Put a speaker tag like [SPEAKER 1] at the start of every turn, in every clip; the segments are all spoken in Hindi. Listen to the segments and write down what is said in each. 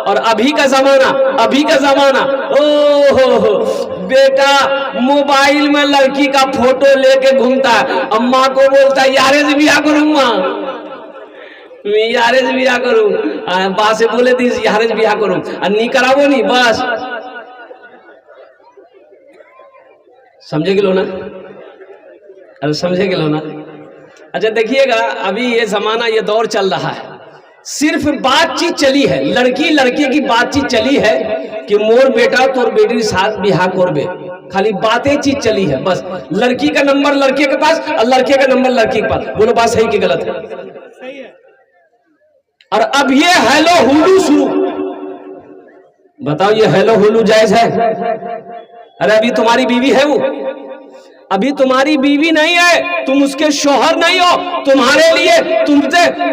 [SPEAKER 1] और अभी का जमाना हो बेटा मोबाइल में लड़की का फोटो लेके घूमता है, अम्मा को बोलता है यारे से बियाह करूं माँ, यारे से बियाह करूं, बा से बोले थी यारे से बियाह करूं, नहीं करावो नहीं बस। समझे कि लो ना, अरे समझे कि लो ना। अच्छा देखिएगा, अभी ये जमाना, ये दौर चल रहा है, सिर्फ बातचीत चली है, लड़की लड़के की बातचीत चली है कि मोर बेटा तोर बेटी साथ बिहार करबे, खाली बातें चीज चली है बस। लड़की का नंबर लड़के के पास और लड़के का नंबर लड़की के पास। बोलो बात सही कि गलत है?
[SPEAKER 2] सही है।
[SPEAKER 1] और अब ये हेलो हुलू शुरू, बताओ ये हेलो हुलू जायज है? अरे अभी तुम्हारी बीवी है, वो अभी तुम्हारी बीवी नहीं है, तुम उसके शौहर नहीं हो, तुम्हारे लिए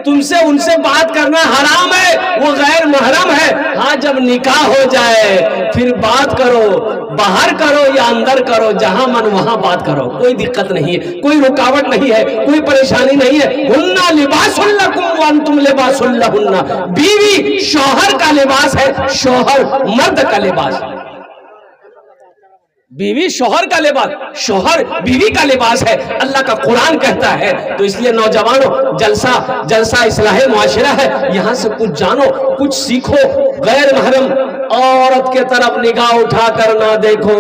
[SPEAKER 1] तुमसे उनसे बात करना हराम है, वो गैर महरम है। हाँ जब निकाह हो जाए फिर बात करो, बाहर करो या अंदर करो, जहां मन वहां बात करो, कोई दिक्कत नहीं है, कोई रुकावट नहीं है, कोई परेशानी नहीं है। हुन्ना लिबासुल लकुम व अंतुम लिबासुल लहुन्ना, बीवी शौहर का लिबास है, शौहर मर्द का लिबास। बीवी शौहर का लिबास, शौहर बीवी का लिबास है, अल्लाह का कुरान कहता है। तो इसलिए नौजवानों, जलसा इस्लाहे मुआशरा है, यहां से कुछ जानो, कुछ सीखो। गैर महरम औरत के तरफ निगाह उठा कर ना देखो।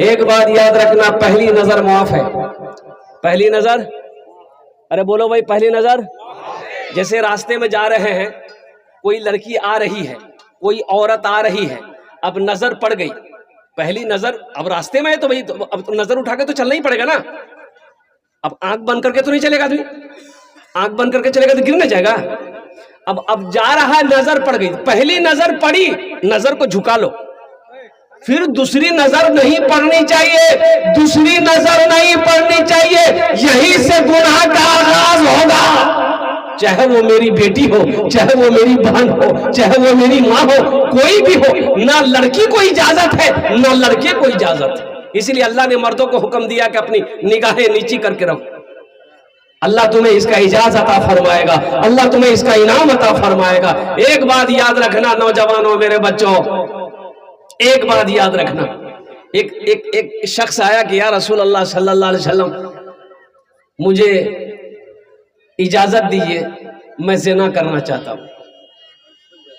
[SPEAKER 1] एक बात याद रखना, पहली नजर माफ है। पहली नजर, अरे बोलो भाई, पहली नजर। जैसे रास्ते में जा रहे हैं, कोई लड़की आ रही है, कोई औरत आ रही है, अब नजर पड़ गई, पहली नजर, अब रास्ते में है तो भाई अब तो नजर उठा के तो चलना ही पड़ेगा ना। अब आंख बंद करके तो नहीं चलेगा आदमी, आंख बंद करके चलेगा तो गिर नहीं जाएगा। अब जा रहा है, नजर पड़ गई, पहली नजर पड़ी, नजर को झुका लो, फिर दूसरी नजर नहीं पड़नी चाहिए, दूसरी नजर नहीं पड़नी चाहिए, यही से गुनाह का आगाज होगा। चाहे वो मेरी बेटी हो, चाहे वो मेरी बहन हो, चाहे वो मेरी माँ हो, कोई भी हो, ना लड़की को इजाजत है ना लड़के को इजाजत है। इसलिए अल्लाह ने मर्दों को हुक्म दिया कि अपनी निगाहें नीची करके रखो। अल्लाह तुम्हें इसका इजाजत अता फरमाएगा, अल्लाह तुम्हें इसका इनाम अता फरमाएगा। एक बात याद रखना नौजवानों, मेरे बच्चों, एक बात याद रखना। एक शख्स आया कि या रसूल अल्लाह सल्लल्लाहु अलैहि वसल्लम, मुझे इजाजत दीजिए, मैं ज़िना करना चाहता हूँ।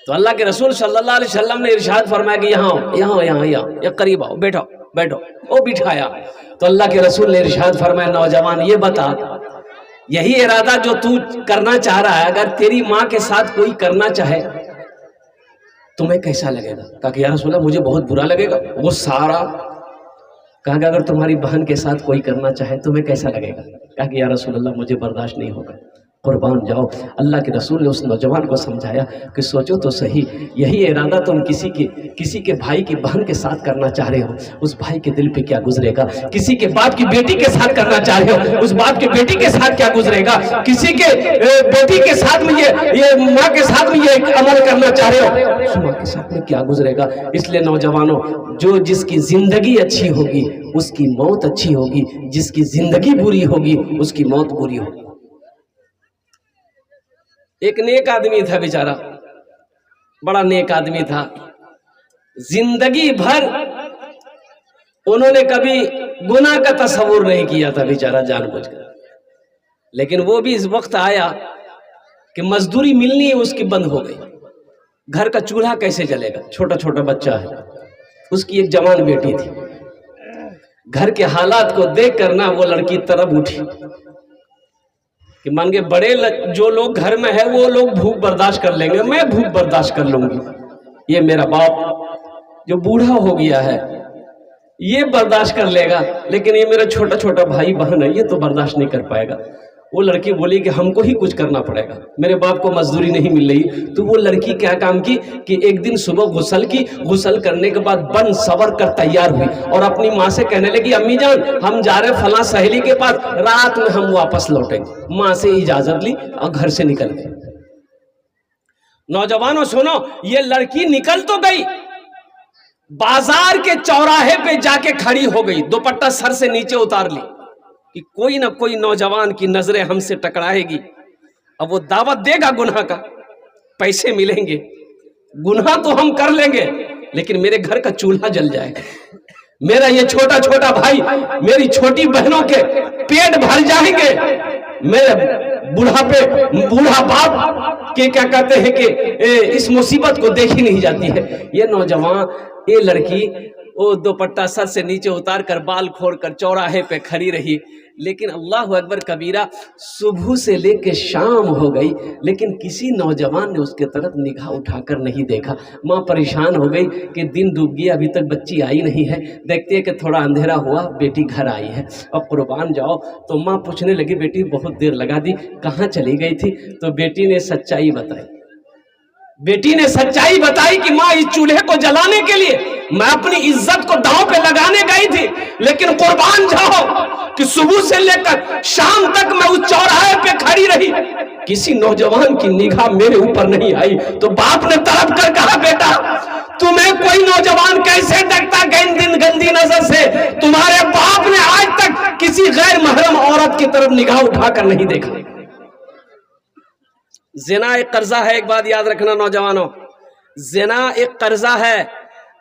[SPEAKER 1] तो अल्लाह के रसूल सल्लल्लाहु अलैहि वसल्लम ने इरशाद फरमाया कि यहाँ करीब आओ, बैठो। वो बिठाया तो अल्लाह के रसूल ने इरशाद फरमाया, नौजवान ये बता, यही इरादा जो तू करना चाह रहा है, अगर तेरी माँ के साथ कोई करना चाहे तुम्हें कैसा लगेगा? कहा कि या रसूल अल्लाह मुझे बहुत बुरा लगेगा। वो सारा कहा कि अगर तुम्हारी बहन के साथ कोई करना चाहे तुम्हें कैसा लगेगा? कहा कि या रसूल अल्लाह मुझे बर्दाश्त नहीं होगा। कुर्बान जाओ, अल्लाह के रसूल ने उस नौजवान को समझाया कि सोचो तो सही, यही इरादा तुम किसी के भाई की बहन के साथ करना चाह रहे हो, उस भाई के दिल पे क्या गुजरेगा? किसी के बाप की बेटी के साथ करना चाह रहे हो, उस बाप की बेटी के साथ क्या गुजरेगा? किसी के बेटी के साथ में ये माँ के साथ में ये अमल करना चाह रहे हो, उस माँ के साथ में क्या गुजरेगा? इसलिए नौजवानों, जो जिसकी जिंदगी अच्छी होगी उसकी मौत अच्छी होगी, जिसकी जिंदगी बुरी होगी उसकी मौत बुरी होगी। एक नेक आदमी था बेचारा, बड़ा नेक आदमी था, जिंदगी भर उन्होंने कभी गुनाह का तस्वुर नहीं किया था बेचारा, जानबूझकर। लेकिन वो भी इस वक्त आया कि मजदूरी मिलनी है उसकी बंद हो गई, घर का चूल्हा कैसे जलेगा? छोटा छोटा बच्चा है, उसकी एक जवान बेटी थी। घर के हालात को देख कर ना वो लड़की तरफ उठी कि मान के बड़े जो लोग घर में है वो लोग भूख बर्दाश्त कर लेंगे, मैं भूख बर्दाश्त कर लूंगी, ये मेरा बाप जो बूढ़ा हो गया है ये बर्दाश्त कर लेगा, लेकिन ये मेरा छोटा छोटा भाई बहन है ये तो बर्दाश्त नहीं कर पाएगा। वो लड़की बोली कि हमको ही कुछ करना पड़ेगा, मेरे बाप को मजदूरी नहीं मिल रही। तो वो लड़की क्या काम की कि एक दिन सुबह गुसल की, गुसल करने के बाद बन सवर कर तैयार हुई और अपनी माँ से कहने लगी, अम्मी जान हम जा रहे फला सहेली के पास, रात में हम वापस लौटेंगे। माँ से इजाजत ली और घर से निकल गई। नौजवानों सुनो, ये लड़की निकल तो गई, बाजार के चौराहे पे जाके खड़ी हो गई, दुपट्टा सर से नीचे उतार ली कि कोई ना कोई नौजवान की नजरें हमसे टकराएगी, अब वो दावत देगा गुनाह का, पैसे मिलेंगे। गुनाह तो हम कर लेंगे लेकिन मेरे घर का चूल्हा जल जाएगा, मेरा ये छोटा छोटा भाई, मेरी छोटी बहनों के पेट भर जाएंगे, मेरे बूढ़ा बाप के क्या कहते हैं कि इस मुसीबत को देखी नहीं जाती है। ये नौजवान, ये लड़की वो दुपट्टा सर से नीचे उतार कर बाल खोल कर चौराहे पे खड़ी रही, लेकिन अल्लाह अकबर कबीरा, सुबह से लेके शाम हो गई लेकिन किसी नौजवान ने उसके तरफ निगाह उठाकर नहीं देखा। माँ परेशान हो गई कि दिन डूब गया, अभी तक बच्ची आई नहीं है, देखते हैं कि थोड़ा अंधेरा हुआ, बेटी घर आई है, अब कुर्बान जाओ। तो माँ पूछने लगी, बेटी बहुत देर लगा दी, कहाँ चली गई थी? तो बेटी ने सच्चाई बताई। बेटी ने सच्चाई बताई कि माँ, इस चूल्हे को जलाने के लिए मैं अपनी इज्जत को दांव पे लगाने गई थी, लेकिन कुर्बान जाओ कि सुबह से लेकर शाम तक मैं उस चौराहे पे खड़ी रही, किसी नौजवान की निगाह मेरे ऊपर नहीं आई। तो बाप ने तड़प कर कहा, बेटा तुम्हें कोई नौजवान कैसे देखता गंदी नजर से? तुम्हारे बाप ने आज तक किसी गैर महरम औरत की तरफ निगाह उठाकर नहीं देखा। ज़िना एक कर्जा है, एक बात याद रखना नौजवानों, ज़िना एक कर्जा है।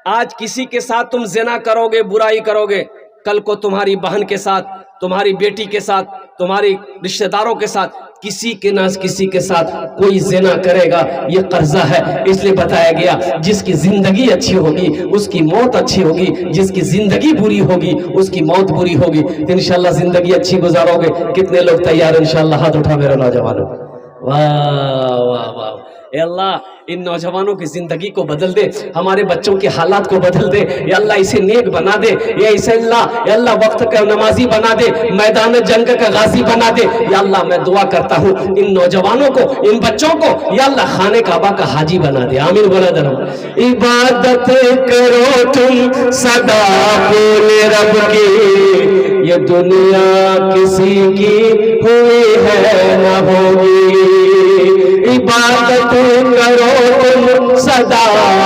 [SPEAKER 1] आज किसी के साथ तुम ज़िना करोगे, बुराई करोगे, कल को तुम्हारी बहन के साथ, तुम्हारी बेटी के साथ, तुम्हारी रिश्तेदारों के साथ, किसी के ना किसी के साथ कोई ज़िना करेगा, ये कर्जा है। इसलिए बताया गया, जिसकी जिंदगी अच्छी होगी उसकी मौत अच्छी होगी, जिसकी जिंदगी बुरी होगी उसकी मौत बुरी होगी। तो इंशाल्लाह जिंदगी अच्छी गुजारोगे। कितने लोग तैयार? इंशाल्लाह हाथ उठा मेरे नौजवानों। वाह वाह वाह, अल्लाह इन नौजवानों की जिंदगी को बदल दे, हमारे बच्चों के हालात को बदल दे, या अल्लाह इसे नेक बना दे, या इसे अल्लाह वक्त का नमाजी बना दे, मैदान जंग का गाजी बना दे। या अल्लाह मैं दुआ करता हूँ इन नौजवानों को, इन बच्चों को या अल्लाह खाने काबा का हाजी बना दे। आमीन बोला दरो। इबादत करो तुम सदा बोले रब की, ये दुनिया किसी की हुई है न होगी। इबादत करो तुम सदा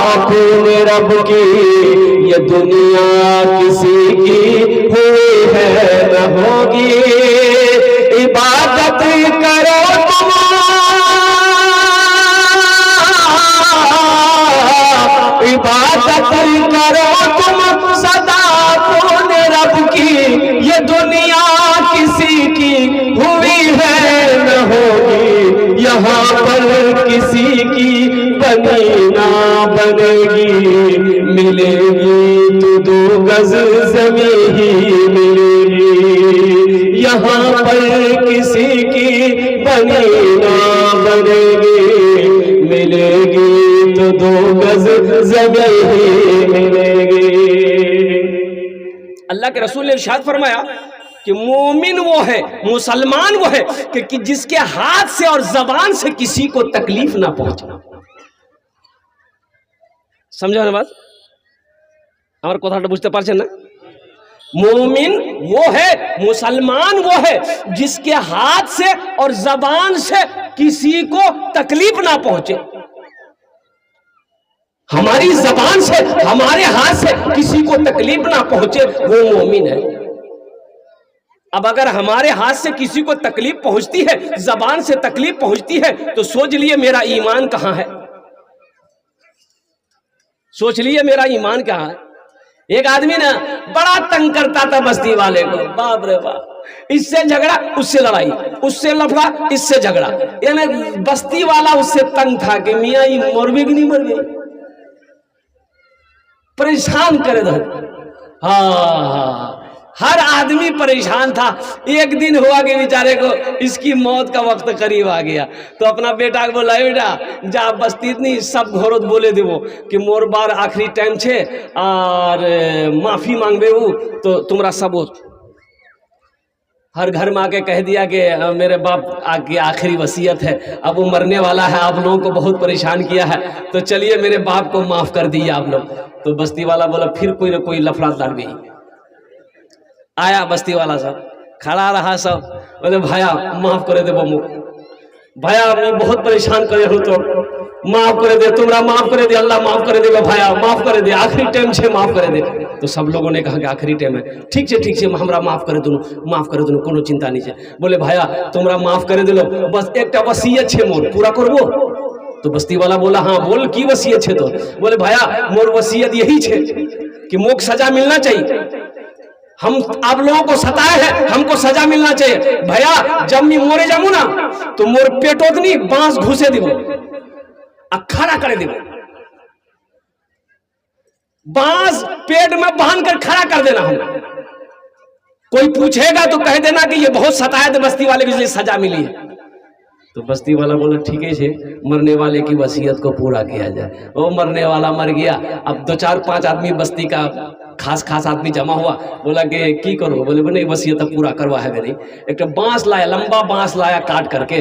[SPEAKER 1] अपने रब की, ये दुनिया किसी की हुई है न होगी। इबादत करो तुम, इबादत करो तुम सदा अपने रब की, ये दुनिया किसी की हुई है न होगी। यहाँ पर किसी की बनी ना बनेगी, मिलेगी तो 2 गज ज़मीं ही मिलेगी। यहाँ पर किसी की बनी ना बनेगी, मिलेगी तो 2 गज ज़मीं ही मिलेगी। अल्लाह के रसूल ने इरशाद फरमाया कि मोमिन वो है, मुसलमान वो है कि जिसके हाथ से और जबान से किसी को तकलीफ ना पहुंचे। समझो ना बात? আমার কথাটা বুঝতে পারছেন না? मोमिन वो है, मुसलमान वो है जिसके हाथ से और जबान से किसी को तकलीफ ना पहुंचे। हमारी जबान से, हमारे हाथ से किसी को तकलीफ ना पहुंचे, वो मोमिन है। अब अगर हमारे हाथ से किसी को तकलीफ पहुंचती है, जबान से तकलीफ पहुंचती है, तो सोच लिए मेरा ईमान कहां है, सोच लिए मेरा ईमान कहां है। एक आदमी ना बड़ा तंग करता था बस्ती वाले को, बाप रे बाप, इससे झगड़ा उससे लड़ाई, उससे लफड़ा इससे झगड़ा, यानी बस्ती वाला उससे तंग था कि मियाँ ये मर भी कि नहीं मर गई, परेशान करे था। हाँ, हर आदमी परेशान था। एक दिन हुआ कि बेचारे को इसकी मौत का वक्त करीब आ गया, तो अपना बेटा को बोला, बेटा जा बस्ती इतनी सब घरों बोले देवो कि मोर बार आखिरी टाइम छे और माफी मांगबे हूँ, तो तुम्हारा सब हर घर में आके कह दिया कि मेरे बाप आगे आखिरी वसीयत है, अब वो मरने वाला है, आप लोगों को बहुत परेशान किया है, तो चलिए मेरे बाप को माफ कर दिए आप लोग। तो बस्ती वाला बोला फिर कोई ना कोई लफड़ा लड़ गई। आया बस्ती वाला सब खड़ा रहा, सब बोले भाया माफ करे दे बमू, भाया मैं बहुत परेशान करे हूँ, तो माफ करे दे, तुमरा माफ करे दे, अल्लाह माफ करे दे, भाया माफ करे दे, आखिरी टाइम छे माफ करे दे। तो सब लोगों ने कहा कि आखिरी टाइम है, ठीक है हमरा माफ करे दूँ, माफ करे दूँ, कोनो चिंता नहीं है। बोले भाया तुमरा माफ करे दिलो, बस एक वसीयत छे मोर पूरा करबो। तो बस्ती वाला बोला हाँ बोल की वसीयत है। तो बोले भैया मोर वसीयत यही है कि मोक सजा मिलना चाहिए, हम आप लोगों को सताए हैं, हमको सजा मिलना चाहिए भैया। जब मैं मोरे जाऊं ना तो मोर पेटोतनी बांस घुसे दिवो, खड़ा करे दिवो, बांस पेट में बांध कर खड़ा कर देना। हम कोई पूछेगा तो कह देना कि ये बहुत सताया तो बस्ती वाले को इसलिए सजा मिली है। तो बस्ती वाला बोला ठीक है, मरने वाले की वसीयत को पूरा किया जाए। वो मरने वाला मर गया। अब 2 4 5 आदमी बस्ती का खास आदमी जमा हुआ, बोला कि की करो, बोले नहीं वसीयत पूरा करवा है नहीं। एक बांस लाया, लंबा बांस लाया काट करके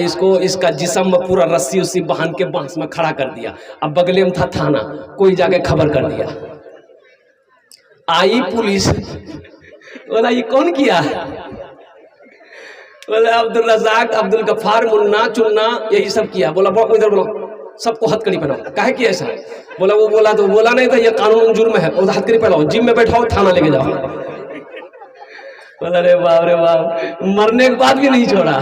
[SPEAKER 1] इसको इसका जिस्म में पूरा रस्सी उस्सी बांध के बांस में खड़ा कर दिया। अब बगले में था थाना, कोई जाके खबर कर दिया। आई पुलिस, बोला ये कौन किया? बोले अब्दुल रज़ाक, अब्दुल गफ्फार, मुन्ना चुन्ना यही सब किया। बोला इधर बोलो, सबको हथकड़ी पहनाओ। काहे किया ऐसा? बोला वो बोला तो बोला नहीं था ये कानून जुर्म है, हथकड़ी पहनाओ, जिम में बैठाओ, थाना लेके जाओ। बोला रे बाप मरने के बाद भी नहीं छोड़ा।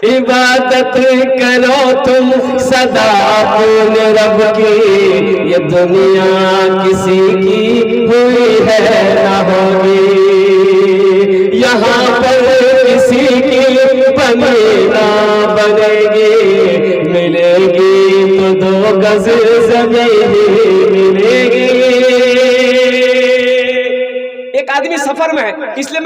[SPEAKER 1] इबादत करो तुम सदा अपने रब की, ये दुनिया किसी की हुई है ना होगी, यहाँ पर किसी की बनी ना बनेगी, मिलेगी तो 2 गज ज़मीन मिलेगी। एक आदमी सफर में है, इसलिए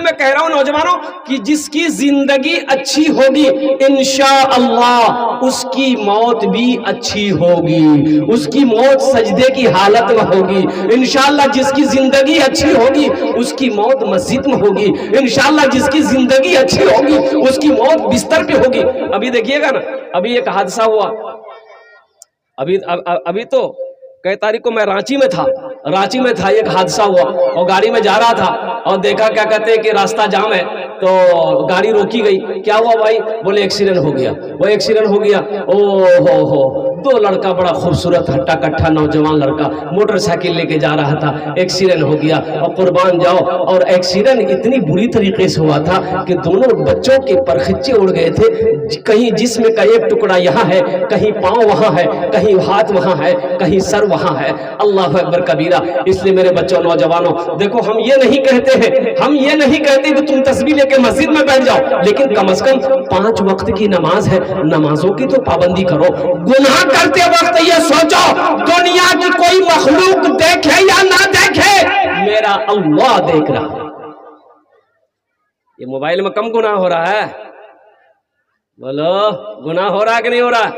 [SPEAKER 1] मैं कह रहा हूं नौजवानों कि जिसकी जिंदगी अच्छी होगी इंशाअल्लाह उसकी मौत भी अच्छी होगी, उसकी मौत सजदे की हालत में होगी। इंशाअल्लाह जिसकी जिंदगी अच्छी होगी उसकी मौत मस्जिद में होगी। इंशाअल्लाह जिसकी जिंदगी अच्छी होगी उसकी मौत बिस्तर पे होगी। अभी देखिएगा ना, अभी एक हादसा हुआ, अभी तो कई तारीख को मैं रांची में था, एक हादसा हुआ और गाड़ी में जा रहा था और देखा क्या कहते हैं कि रास्ता जाम है, तो गाड़ी रोकी गई। क्या हुआ भाई? बोले एक्सीडेंट हो गया। वो एक्सीडेंट हो गया, ओ हो 2 लड़का, बड़ा खूबसूरत हट्टा कट्ठा नौजवान लड़का मोटरसाइकिल लेके जा रहा था, एक्सीडेंट हो गया। और कुर्बान जाओ, और एक्सीडेंट इतनी बुरी तरीके से हुआ था कि दोनों बच्चों के परखच्चे उड़ गए थे। कहीं जिस्म का एक टुकड़ा यहाँ है, कहीं पाँव वहाँ है, कहीं हाथ वहाँ है, कहीं सर वहाँ है। अल्लाह अकबर कबीरा। इसलिए मेरे बच्चों नौजवानों देखो, हम ये नहीं कहते कि तुम तस्बीह लेके मस्जिद में बैठ जाओ, लेकिन कम से कम 5 वक्त की नमाज है, नमाजों की तो पाबंदी करो। गुनाह करते वक्त ये सोचो दुनिया की कोई मखलूक देखे या ना देखे, मेरा अल्लाह देख रहा। ये मोबाइल में कम गुनाह हो रहा है? बोलो गुनाह हो रहा है कि नहीं हो रहा?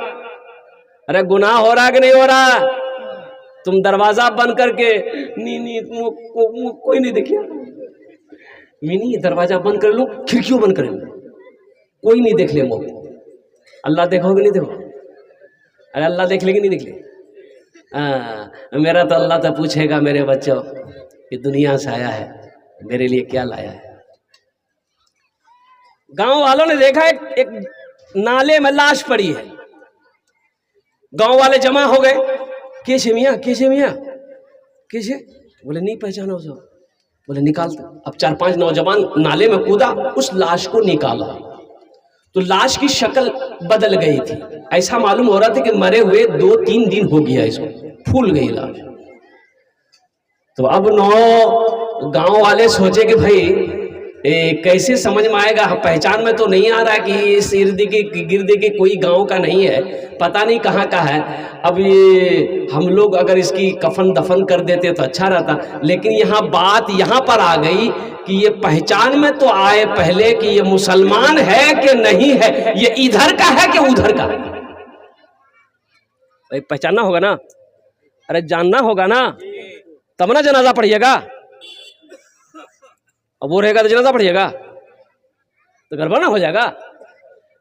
[SPEAKER 1] अरे गुनाह हो रहा है कि नहीं हो रहा? तुम दरवाजा बंद करके कोई नहीं देखिए, मिनी दरवाजा बंद कर लो, खिड़कियों बंद कर लो, कोई नहीं देख ले। अल्लाह देखोगे नहीं देखो? अरे अल्लाह देख लेगी नहीं देख ले? मेरा तो अल्लाह तो पूछेगा मेरे बच्चों कि दुनिया से आया है, मेरे लिए क्या लाया है। गांव वालों ने देखा एक नाले में लाश पड़ी है। गांव वाले जमा हो गए, कैसे मियाँ कैसे? बोले नहीं पहचाना उसे। बोले निकालते। अब 4 5 नौजवान नाले में कूदा, उस लाश को निकाला तो लाश की शक्ल बदल गई थी। ऐसा मालूम हो रहा था कि मरे हुए 2-3 दिन हो गया, इसको फूल गई लाश। तो अब गांव वाले सोचे कि भाई कैसे समझ में आएगा, पहचान में तो नहीं आ रहा कि इस इर्द गिर्द के कोई गांव का नहीं है, पता नहीं कहाँ का है। अब ये हम लोग अगर इसकी कफन दफन कर देते तो अच्छा रहता, लेकिन बात यहाँ पर आ गई कि ये पहचान में तो आए पहले कि ये मुसलमान है कि नहीं है, ये इधर का है कि उधर का। भाई पहचानना होगा ना, अरे जानना होगा ना, तब ना जनाजा पढ़िएगा। अब वो रहेगा तो जनाजा पढ़िएगा तो गड़बड़ ना हो जाएगा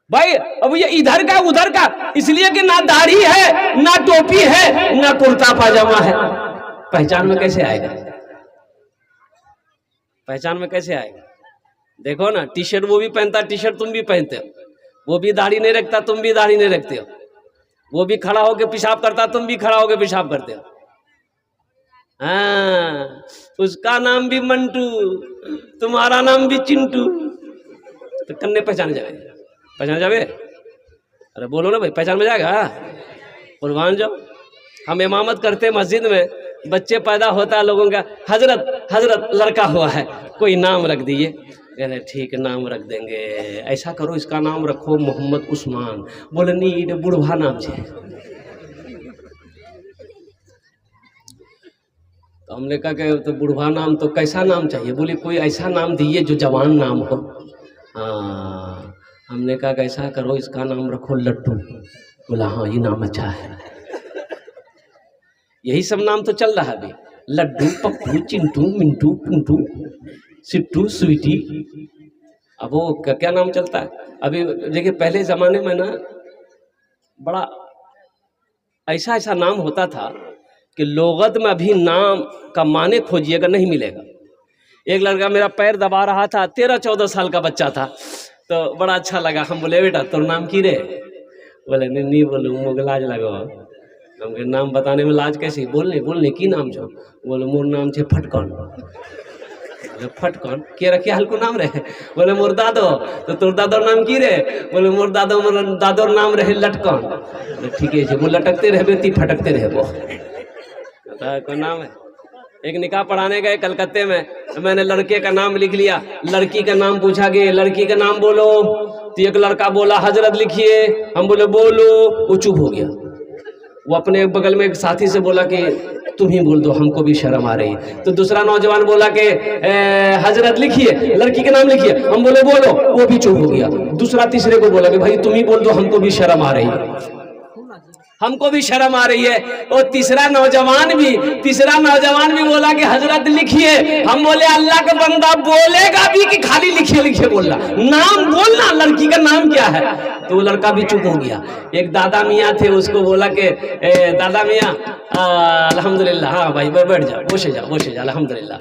[SPEAKER 1] भाई। अब ये इधर का उधर का, इसलिए कि ना दाढ़ी है, ना टोपी है, ना कुर्ता पाजामा है, पहचान में कैसे आएगा? पहचान में कैसे आएगा? देखो ना, टी शर्ट वो भी पहनता, टी शर्ट तुम भी पहनते हो, वो भी दाढ़ी नहीं रखता, तुम भी दाढ़ी नहीं रखते हो, वो भी खड़ा होकर पेशाब करता, तुम भी खड़ा होकर पेशाब करते हो। हाँ, उसका नाम भी मंटू, तुम्हारा नाम भी चिंटू, तो कन्ने पहचान जावे। अरे बोलो ना भाई, पहचान में जाएगा। कुर्बान जाओ। हम इमामत करते मस्जिद में, बच्चे पैदा होता है लोगों का, हजरत हजरत लड़का हुआ है, कोई नाम रख दिए। अरे ठीक नाम रख देंगे, ऐसा करो इसका नाम रखो मोहम्मद उस्मान। बोले नहीं, बुढ़वा नाम है। तो हमने कहा कि तो बुढ़वा नाम तो कैसा नाम चाहिए? बोले कोई ऐसा नाम दिए जो जवान नाम हो। हाँ, हमने कहा कैसा करो इसका नाम रखो लड्डू। बोला हाँ ये नाम अच्छा है। यही सब नाम तो चल रहा है अभी, लड्डू, पप्पू, चिंटू, मिंटू, पिंटू, सिट्टू, स्वीटी। अब वो क्या नाम चलता है अभी। देखिए पहले ज़माने में ना बड़ा ऐसा ऐसा नाम होता था कि लोगत में अभी नाम का माने खोजिएगा नहीं मिलेगा। एक लड़का मेरा पैर दबा रहा था, 13-14 साल का बच्चा था, तो बड़ा अच्छा लगा। हम बोले बेटा तोर नाम की रे? बोले नहीं बोलूँ मुझे लाज लगो। हमके नाम बताने में लाज कैसी? बोलने की नाम छो? बोले मोर नाम छे फटकन। फटकन के रखे हल्को नाम रहे? बोले मोर दादो। तो तोर दादोर नाम की रे? बोले मोर दादोर नाम रहे लटकन। ठीक है, वो लटकते रहे ती फटकते रहे वो कोई नाम है। एक निकाह पढ़ाने गए कलकत्ते में, मैंने लड़के का नाम लिख लिया, लड़की का नाम पूछा गया, लड़की का नाम बोलो। तो एक लड़का बोला हजरत लिखिए। हम बोले बोलो, वो चुप हो गया। वो अपने बगल में एक साथी से बोला कि तुम ही बोल दो, हमको भी शर्म आ रही है। तो दूसरा नौजवान बोला कि हजरत लिखिए, लड़की का नाम लिखिए। हम बोले बोलो, वो भी चुप हो गया। दूसरा तीसरे को बोला कि भाई तुम ही बोल दो, हमको भी शर्म आ रही है, हमको भी शर्म आ रही है। और तीसरा नौजवान भी बोला कि हजरत लिखिए। हम बोले अल्लाह का बंदा बोलेगा भी कि खाली लिखिए बोलना, नाम बोलना, लड़की का नाम क्या है? तो वो लड़का भी चुप हो गया। एक दादा मियाँ थे, उसको बोला कि दादा मियाँ अल्हम्दुलिल्लाह। हाँ भाई बैठ जाओ, बोसे जाओ अल्हम्दुलिल्लाह।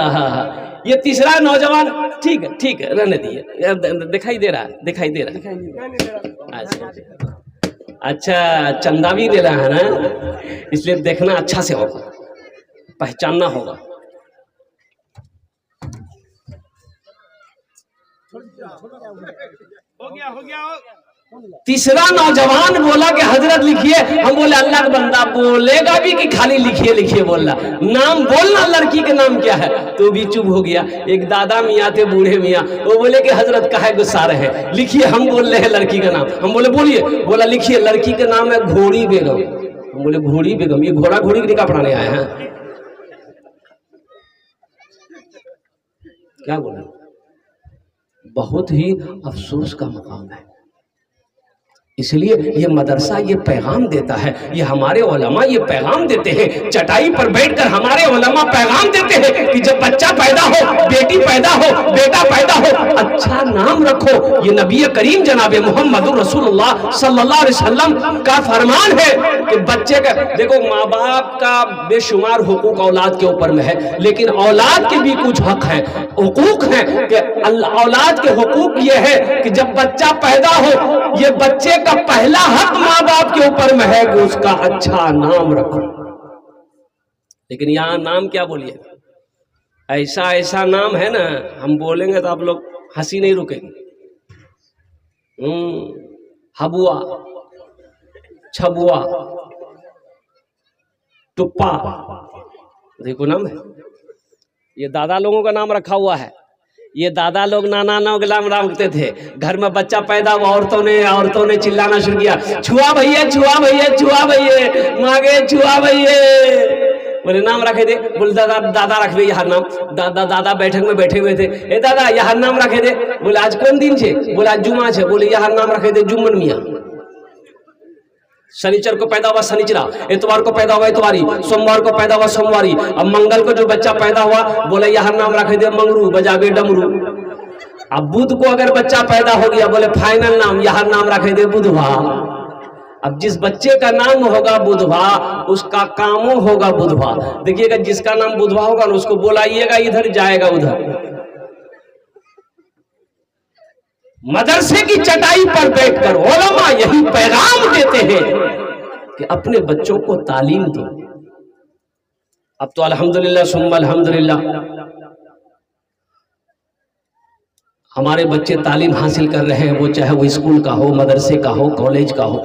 [SPEAKER 1] हाँ। ये तीसरा नौजवान ठीक है रहने दिए, दिखाई दे रहा है। अच्छा चंदा भी दे रहा है ना, इसलिए देखना अच्छा से होगा, पहचानना होगा। हो गया। तीसरा नौजवान बोला कि हजरत लिखिए। हम बोले अल्लाह का बंदा बोलेगा भी कि खाली लिखिए बोलना, नाम बोलना, लड़की का नाम क्या है? तो भी चुप हो गया। एक दादा मियाँ थे, बूढ़े मियाँ, वो बोले कि हजरत काहे गुस्सा रहे, लिखिए, हम बोल रहे हैं लड़की का नाम। हम बोले बोलिए। बोला लिखिए, लड़की का नाम है घोड़ी बेगम। हम बोले घोड़ी बेगम, ये घोड़ा घोड़ी की निकाह पढ़ाने आए हैं क्या? बोले बहुत ही अफसोस का मकाम है। इसलिए ये मदरसा ये पैगाम देता है, ये हमारे उलमा ये पैगाम देते हैं, चटाई पर बैठकर हमारे उलमा पैगाम देते हैं कि जब बच्चा पैदा हो, बेटी पैदा हो, बेटा पैदा हो, अच्छा नाम रखो। ये नबी करीम जनाबे मोहम्मद रसूलुल्लाह सल्लल्लाहु अलैहि वसल्लम का फरमान है कि बच्चे का, देखो माँ बाप का बेशुमार हुकूक औलाद के ऊपर में है, लेकिन औलाद के भी कुछ हक है, हुकूक है कि औलाद के हुकूक ये है कि जब बच्चा पैदा हो, ये बच्चे का पहला हक माँ बाप के ऊपर में है कि उसका अच्छा नाम रखो। लेकिन यहाँ नाम क्या बोलिए, ऐसा नाम है ना, हम बोलेंगे तो आप लोग हंसी नहीं रुकेगी। हबुआ, छबुआ, टुप्पा, देखो नाम है। ये दादा लोगों का नाम रखा हुआ है। ये दादा लोग नाना लोग नाम रखते थे। घर में बच्चा पैदा हुआ, औरतों ने चिल्लाना शुरू किया, छुआ भैया मांगे छुआ भैया। बोले नाम रखे थे। बोले दादा रख दे यहाँ नाम। दादा बैठक में बैठे हुए थे, ए दादा यहाँ नाम रखे थे। बोले आज कौन दिन छे? बोले आज जुमा छे। बोले यहाँ नाम रखे थे जुम्मन मियाँ। शनिचर को पैदा हुआ शनिचरा, इतवार को पैदा हुआ इतवारी, सोमवार को पैदा हुआ सोमवारी। अब मंगल को जो बच्चा पैदा हुआ, बोले यहाँ नाम रखे दे मंगरू, बजाबे डमरू। अब बुध को अगर बच्चा पैदा हो गया, बोले फाइनल नाम यहाँ नाम रखे दे बुधवा। अब जिस बच्चे का नाम होगा बुधवा, उसका कामो होगा बुधवा। देखिएगा जिसका नाम बुधवा होगा ना, उसको बुलाइएगा इधर, जाएगा उधर। मदरसे की चटाई पर बैठकर उलमा यही पैगाम देते हैं कि अपने बच्चों को तालीम दो। अब तो अल्हम्दुलिल्लाह सुम्मा अल्हम्दुलिल्लाह हमारे बच्चे तालीम हासिल कर रहे हैं, वो चाहे वो स्कूल का हो, मदरसे का हो, कॉलेज का हो।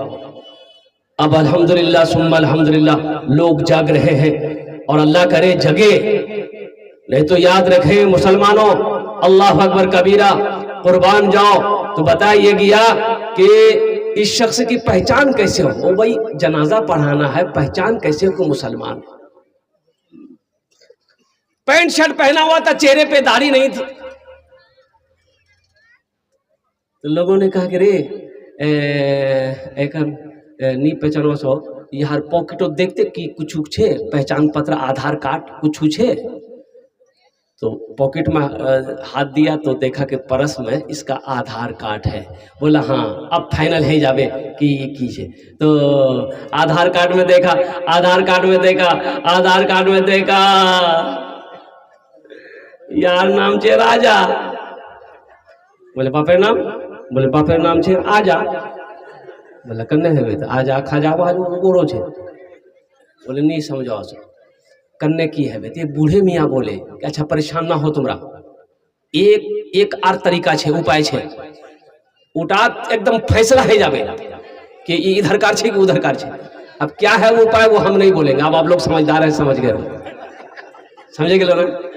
[SPEAKER 1] अब अल्हम्दुलिल्लाह सुम्मा अल्हम्दुलिल्लाह लोग जाग रहे हैं और अल्लाह करे जगे। नहीं तो याद रखें मुसलमानों, अल्लाह अकबर कबीरा, कुर्बान जाओ। तो बताइए गया कि इस शख्स की पहचान कैसे हो? वो भाई जनाजा पढ़ाना है, पहचान कैसे हो कि मुसलमान? पैंट शर्ट पहना हुआ था, चेहरे पे दाढ़ी नहीं थी। तो लोगों ने कहा कि रे एक नी पहचानो सो यार पॉकेटो देखते कि कुछ छे, पहचान पत्र, आधार कार्ड कुछ छे। तो पॉकेट में हाथ दिया तो देखा कि परस में इसका आधार कार्ड है। बोला हाँ अब फाइनल है जावे कि ये की है। तो आधार कार्ड में देखा, आधार कार्ड में देखा, आधार कार्ड में देखा यार नाम छे राजा। बोले बापेर नाम? बोले बापेर नाम छे आजा। बोला कन्ने है तो आजा खाजा गोरो छे। बोले नहीं समझो कन्ने की है बेटे। बूढ़े मियाँ बोले कि अच्छा परेशान ना हो तुमरा, एक आर तरीका छे, उपाय छे। उठा एकदम फैसला है जावे कि इधर कार छे कि उधर कार छे। अब क्या है वो उपाय वो हम नहीं बोलेंगे, अब आप लोग समझदार हैं, समझ गए, समझे गए लोग।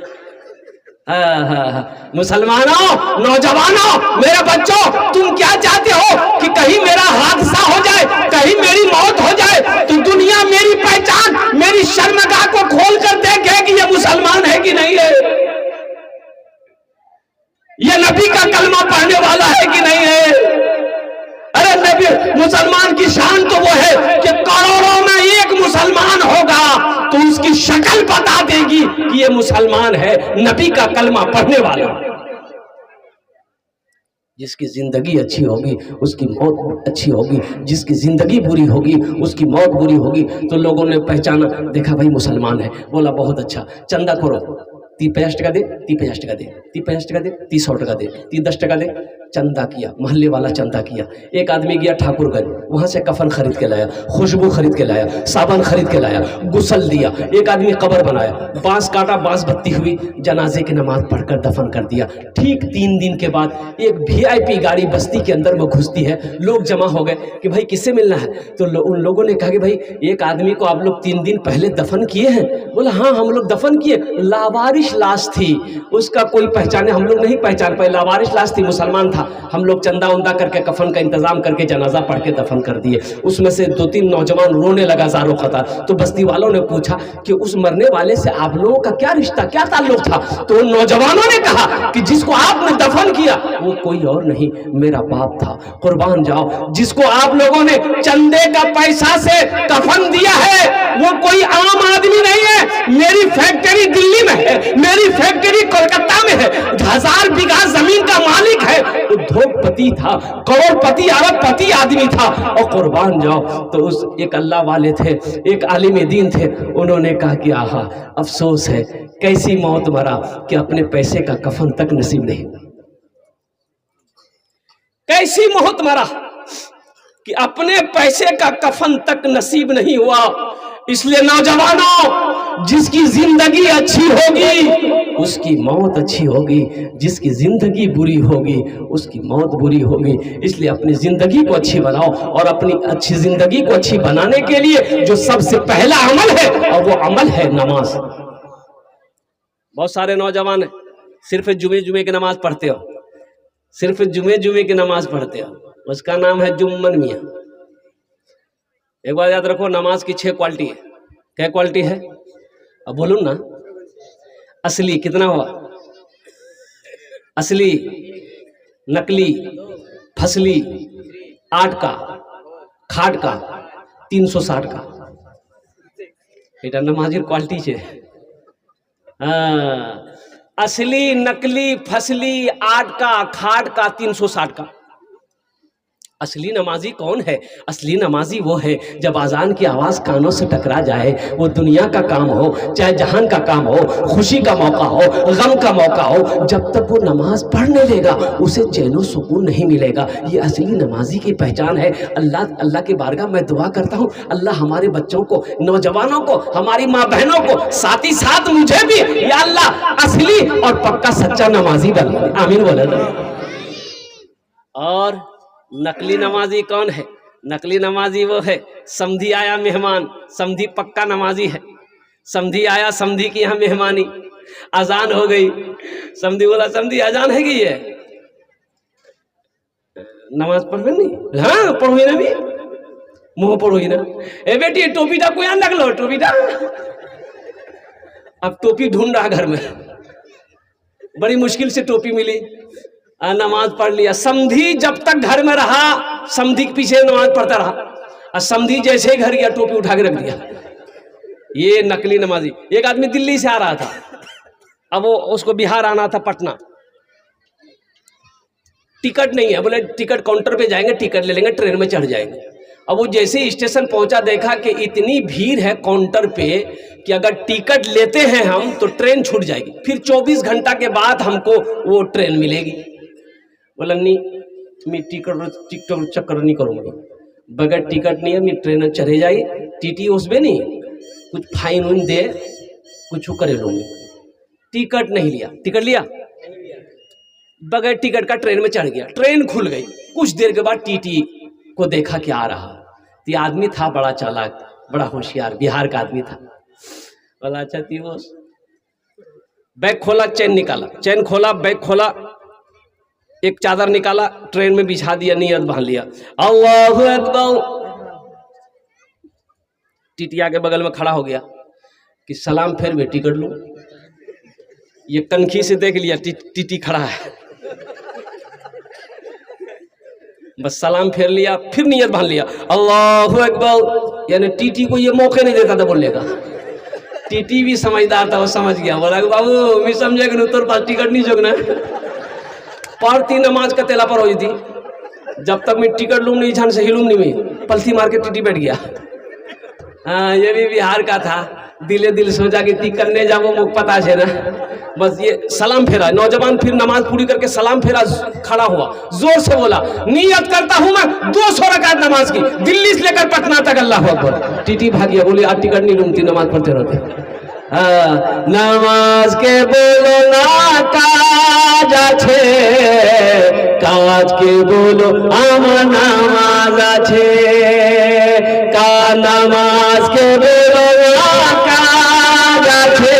[SPEAKER 1] मुसलमानों, नौजवानों, मेरे बच्चों, तुम क्या चाहते हो कि कहीं मेरा हादसा हो जाए, कहीं मेरी मौत हो जाए तो दुनिया मेरी पहचान, मेरी शर्मगाह को खोल कर देखे कि ये मुसलमान है कि नहीं है, ये नबी का कलमा पढ़ने वाला है कि नहीं है। अरे नबी, मुसलमान की शान तो वो है कि करोड़ों में एक मुसलमान होगा तो उसकी शक्ल बता देगी कि ये मुसलमान है, नबी का कलमा पढ़ने वाला। जिसकी जिंदगी अच्छी होगी उसकी मौत अच्छी होगी, जिसकी जिंदगी बुरी होगी उसकी मौत बुरी होगी। तो लोगों ने पहचाना, देखा भाई मुसलमान है। बोला बहुत अच्छा, चंदा करो, 50 टका दे, 50 टका दे, 50 टका दे, 30 टका दे, 10 टका दे। चंदा किया, मोहल्ले वाला चंदा किया। एक आदमी गया ठाकुरगंज, वहां से कफन खरीद के लाया, खुशबू खरीद के लाया, साबन खरीद के लाया, गुसल दिया। एक आदमी कब्र बनाया, बांस काटा, बांस बत्ती हुई, जनाजे की नमाज पढ़कर दफन कर दिया। ठीक 3 दिन के बाद एक VIP गाड़ी बस्ती के अंदर में घुसती है। लोग जमा हो गए कि भाई किससे मिलना है। तो उन लोगों ने कहा कि भाई एक आदमी को आप लोग 3 दिन पहले दफन किए हैं। बोला हाँ हम लोग दफन किए, लावारिश लाश थी, उसका कोई पहचाने, हम लोग नहीं पहचान पाए, लावारिश लाश थी, मुसलमान था। हम लोग चंदा उंदा करके कफन का इंतजाम करके जनाजा पढ़ के दफन कर दिए। उसमें से 2-3 नौजवान रोने लगा ज़ारो ख़तर। तो बस्ती वालों ने पूछा कि उस मरने वाले से आप लोगों का क्या रिश्ता, क्या ताल्लुक था? तो उन नौजवानों ने कहा कि जिसको आपने दफन किया वो कोई और नहीं, मेरा बाप था। कुर्बान जाओ, जिसको आप लोगों ने चंदे का पैसा से कफन दिया है वो कोई आम आदमी नहीं है। मेरी फैक्ट्री दिल्ली में है, मेरी फैक्ट्री कोलकाता में है, 1000 बीघा जमीन का मालिक है, उद्योगपति था, करोड़पति अरबपति आदमी था। और कुर्बान जाओ, तो उस एक अल्लाह वाले थे, एक आलिम दीन थे, उन्होंने कहा कि आहा अफसोस है, कैसी मौत मरा कि अपने पैसे का कफन तक नसीब नहीं। कैसी मौत मरा कि अपने पैसे का कफन तक नसीब नहीं हुआ। इसलिए नौजवानों, जिसकी जिंदगी अच्छी होगी उसकी मौत अच्छी होगी, जिसकी जिंदगी बुरी होगी उसकी मौत बुरी होगी। इसलिए अपनी जिंदगी को अच्छी बनाओ, और अपनी अच्छी जिंदगी को अच्छी बनाने के लिए जो सबसे पहला अमल है, और वो अमल है नमाज। बहुत सारे नौजवान सिर्फ जुमे की नमाज पढ़ते हो, सिर्फ जुमे की नमाज पढ़ते हो, उसका नाम है जुम्मन मियाँ। एक बात याद रखो, नमाज की 6 क्वालिटी है। क्या क्वालिटी है? अब बोलूं ना, असली कितना हुआ? असली, नकली, फसली, 8 का, खाट का, 360 का। এটা नमाजेर क्वालिटी है। असली, नकली, फसली, 8 का, खाट का, 360 का। असली नमाजी कौन है? असली नमाजी वो है जब अजान की आवाज़ कानों से टकरा जाए, वो दुनिया का काम हो चाहे जहान का काम हो, खुशी का मौका हो, गम का मौका हो, जब तक वो नमाज पढ़ने लेगा उसे चैन सुकून नहीं मिलेगा। ये असली नमाजी की पहचान है। अल्लाह की बारगाह मैं दुआ करता हूँ, अल्लाह हमारे बच्चों को, नौजवानों को, हमारी माँ बहनों को, साथ ही साथ मुझे भी, या अल्लाह असली और पक्का सच्चा नमाजी बना। आमीन बोले तो। और नकली नमाजी कौन है? नकली नमाजी वो है, समधी आया मेहमान, समधी पक्का नमाजी है। समधी आया, समधी की यहाँ मेहमानी, अजान हो गई, समधी बोला समधी अजान है कि है नमाज पढ़ नहीं? हाँ पढ़ो ही ना भी, मुँह पढ़ो ही ना। ए बेटी टोपीटा को यहाँ रख लो, टोपीटा। अब टोपी ढूंढ रहा घर में, बड़ी मुश्किल से टोपी मिली, नमाज पढ़ लिया। समधी जब तक घर में रहा, समधी के पीछे नमाज पढ़ता रहा, और समधी जैसे ही घर गया टोपी उठा के रख दिया। ये नकली नमाजी। एक आदमी दिल्ली से आ रहा था, अब वो उसको बिहार आना था, पटना, टिकट नहीं है, बोले टिकट काउंटर पे जाएंगे, टिकट ले लेंगे, ट्रेन में चढ़ जाएंगे। अब वो जैसे ही स्टेशन पहुंचा, देखा कि इतनी भीड़ है काउंटर पे कि अगर टिकट लेते हैं हम तो ट्रेन छूट जाएगी, फिर 24 घंटा के बाद हमको वो ट्रेन मिलेगी। बोला नहीं, मैं टिकट चक्कर नहीं करूँगी, बगैर टिकट नहीं है, मैं ट्रेन चढ़े जाई, टीटी उसमें नहीं कुछ फाइन उन दे, कुछ करे लूँगी। टिकट नहीं लिया, टिकट लिया बगैर टिकट का ट्रेन में चढ़ गया, ट्रेन खुल गई। कुछ देर के बाद टीटी को देखा कि आ रहा, तो ये आदमी था बड़ा चालाक, बड़ा होशियार, बिहार का आदमी था। बोला अच्छा तीवोस, बैग खोला, चैन निकाला, चैन खोला, बैग खोला, एक चादर निकाला, ट्रेन में बिछा दिया, नियत बांध लिया, अल्लाहु अकबर। टीटिया के बगल में खड़ा हो गया कि सलाम फेर में टिकट लूं। ये कनखी से देख लिया टीटी खड़ा है, बस सलाम फेर लिया, फिर नियत बांध लिया, अल्लाहु अकबर। यानी टीटी को ये मौके नहीं देता था बोलने का। टीटी भी समझदार था, वो समझ गया, बोला बाबू मैं समझेगा नहीं, तोर पास टिकट नहीं जोगना। पढ़ती नमाज का तेला पर हुई थी, जब तक मैं टिकट लूँ नहीं, छान से हिलूम नहीं, मैं पलथी मार के टीटी बैठ गया। हाँ ये भी बिहार का था, दिले दिल सोचा कि ती करने जाओ, मुख पता है ना। बस ये सलाम फेरा, नौजवान फिर नमाज पूरी करके सलाम फेरा, खड़ा हुआ, जोर से बोला नियत करता हूं मैं 200 रकात नमाज की, दिल्ली से लेकर पटना तक, अल्लाह अकबर। टीटी भागिया, बोली आज टिकट नहीं लूंगी, नमाज पढ़ते रहते। नमाज के बोलो ना काज आछे, काज के बोलो आमा नामाज आछे, का नमाज के बोलो ना काज आछे,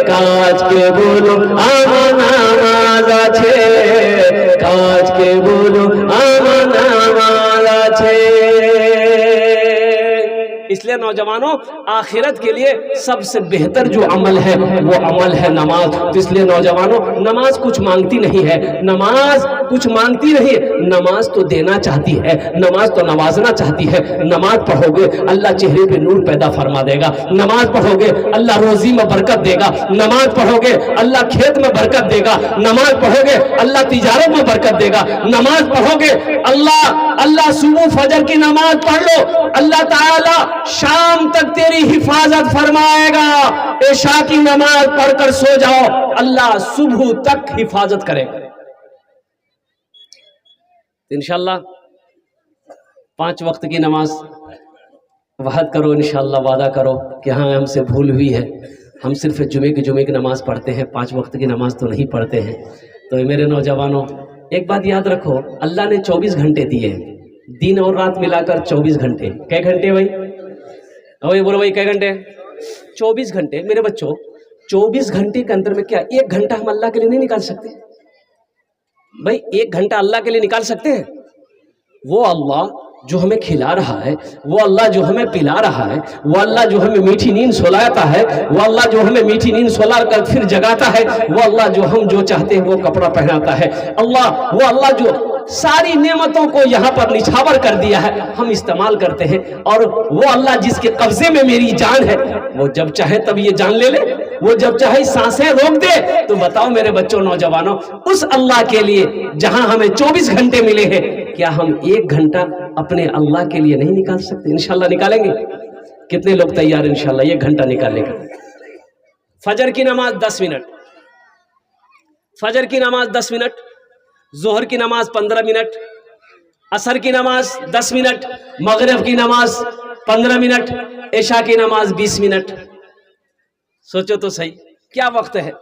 [SPEAKER 1] काज के बोलो आमा नामाज आछे, काज के बोलो आमा नामाज आछे। इसलिए नौजवानों, आखिरत के लिए सबसे बेहतर जो अमल है वो अमल है नमाज। तो इसलिए नौजवानों, नमाज कुछ मांगती नहीं है, नमाज कुछ मांगती नहीं है, नमाज तो देना चाहती है, नमाज तो नवाजना चाहती है। नमाज पढ़ोगे अल्लाह चेहरे पे नूर पैदा फरमा देगा, नमाज पढ़ोगे अल्लाह रोजी में बरकत देगा, नमाज पढ़ोगे अल्लाह खेत में बरकत देगा, नमाज पढ़ोगे अल्लाह तिजारत में बरकत देगा, नमाज पढ़ोगे अल्लाह सुबह फजर की नमाज पढ़ लो, अल्लाह ताला शाम तक तेरी हिफाजत फरमाएगा। इशा की नमाज पढ़कर सो जाओ, अल्लाह सुबह तक हिफाजत करेगा। इंशाअल्लाह 5 वक्त की नमाज वहद करो, इंशाअल्लाह वादा करो कि हाँ हमसे भूल हुई है, हम सिर्फ जुमे की नमाज पढ़ते हैं, 5 वक्त की नमाज तो नहीं पढ़ते हैं। तो मेरे नौजवानों, एक बात याद रखो, अल्लाह ने 24 घंटे दिए, दिन और रात मिलाकर 24 घंटे। कै घंटे भाई? वही बोलो भाई, कै घंटे? 24 घंटे। मेरे बच्चों, 24 घंटे के अंदर में क्या 1 घंटा हम अल्लाह के लिए नहीं निकाल सकते? भाई 1 घंटा अल्लाह के लिए निकाल सकते हैं? वो अल्लाह जो हमें खिला रहा है, वो अल्लाह जो हमें पिला रहा है, वो अल्लाह जो हमें मीठी नींद सुलाता है, वो अल्लाह जो हमें मीठी नींद सुला कर फिर जगाता है, वो अल्लाह जो हम जो चाहते हैं वो कपड़ा पहनाता है, वो अल्लाह जो सारी नेमतों को यहाँ पर निछावर कर दिया है, हम इस्तेमाल करते हैं। और वो अल्लाह जिसके कब्जे में मेरी जान है, वो जब चाहे तब ये जान ले ले, वो जब चाहे सांसें रोक दे। तो बताओ मेरे बच्चों, नौजवानों, उस अल्लाह के लिए जहां हमें 24 घंटे मिले हैं, क्या हम 1 घंटा अपने अल्लाह के लिए नहीं निकाल सकते? इंशाल्लाह निकालेंगे। कितने लोग तैयार? इंशाल्लाह 1 घंटा निकालेंगे। फजर की नमाज 10 मिनट, फजर की नमाज 10 मिनट, जोहर की नमाज 15 मिनट, असर की नमाज 10 मिनट, मगरिब की नमाज 15 मिनट, इशा की नमाज 20 मिनट। सोचो तो सही, क्या वक्त है,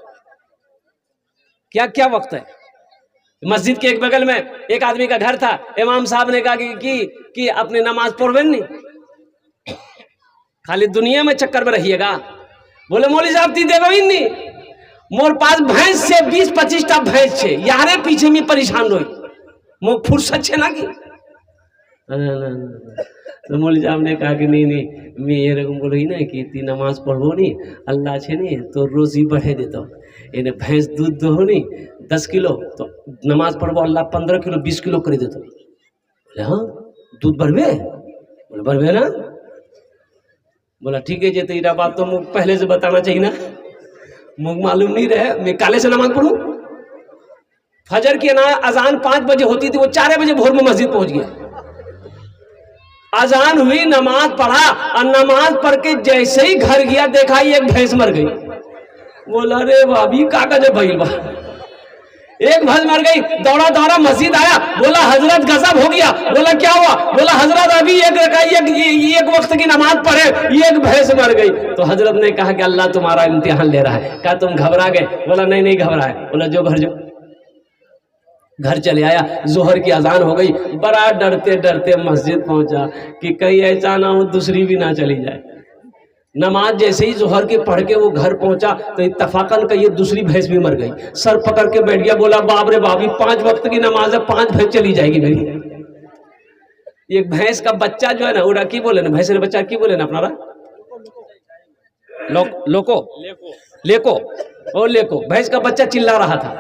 [SPEAKER 1] क्या क्या वक्त है? मस्जिद के एक बगल में एक आदमी का घर था। इमाम साहब ने कहा कि अपने नमाज पढ़वे नहीं, खाली दुनिया में चक्कर में रहिएगा। बोले मौली साहब ती देगो ही नहीं, मोर पास भैंस से 20-25 टा भैंस छे, यारे पीछे में परेशान रही, मो फुर्सत छे ना की। तो मौली साहब ने कहा कि नहीं मैं ये रकम बोलो ही ना कि ती नमाज पढ़ो नहीं, अल्लाह छे नहीं तो रोजी बढ़े देता, इन्हें भैंस दूध दो नहीं 10 किलो तो नमाज पढ़बो अल्लाह 15 किलो 20 किलो कर देता। बोले हाँ दूध बढ़वे, बोले बढ़वे ना। बोला ठीक है जी, तो इरा बात तो मुझे पहले से बताना चाहिए ना, मुझे मालूम नहीं रहे, मैं काले से नमाज पढ़ूं। फजर की ना अजान 5 बजे होती थी, वो 4 बजे भोर में मस्जिद पहुंच गया। अजान हुई, नमाज पढ़ा और नमाज पढ़ के जैसे ही घर गया देखा एक भैंस मर गई। बोला रे भाभी कागज भइल बा, एक भैंस मर गई। दौड़ा दौड़ा मस्जिद आया, बोला हजरत गजब हो गया। बोला क्या हुआ? बोला हजरत अभी एक वक्त की नमाज पढ़े एक भैंस मर गई। तो हजरत ने कहा कि अल्लाह तुम्हारा इम्तिहान ले रहा है। कहा तुम घबरा गए? बोला नहीं घबराए। बोला जो घर चले आया, जोहर की अजान हो गई। बड़ा डरते डरते मस्जिद पहुंचा कि कहीं ऐसा ना हो दूसरी भी ना चली जाए। नमाज जैसे ही जोहर के पढ़ के वो घर पहुंचा तो इत्तफाकन का ये दूसरी भैंस भी मर गई। सर पकड़ के बैठ गया, बोला बाप रे बाप, 5 वक्त की नमाज है, 5 भैंस चली जाएगी मेरी। एक भैंस का बच्चा जो है ना, उड़ा की बोले ना, भैंस का बच्चा की बोले ना अपना लेको। भैंस का बच्चा चिल्ला रहा था,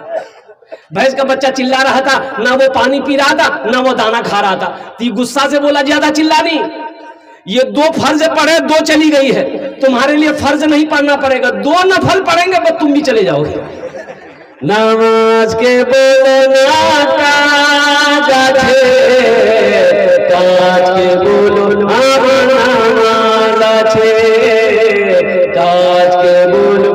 [SPEAKER 1] भैंस का बच्चा चिल्ला रहा था, ना वो पानी पी रहा था ना वो दाना खा रहा था। तो गुस्सा से बोला ज्यादा चिल्ला नहीं, ये 2 फर्ज पढ़े 2 चली गई है, तुम्हारे लिए फर्ज नहीं पढ़ना पड़ेगा, 2 नफल पढ़ेंगे बस तुम भी चले जाओगे। नमाज के बोलना काज के बोलो नमाज काज के बोलो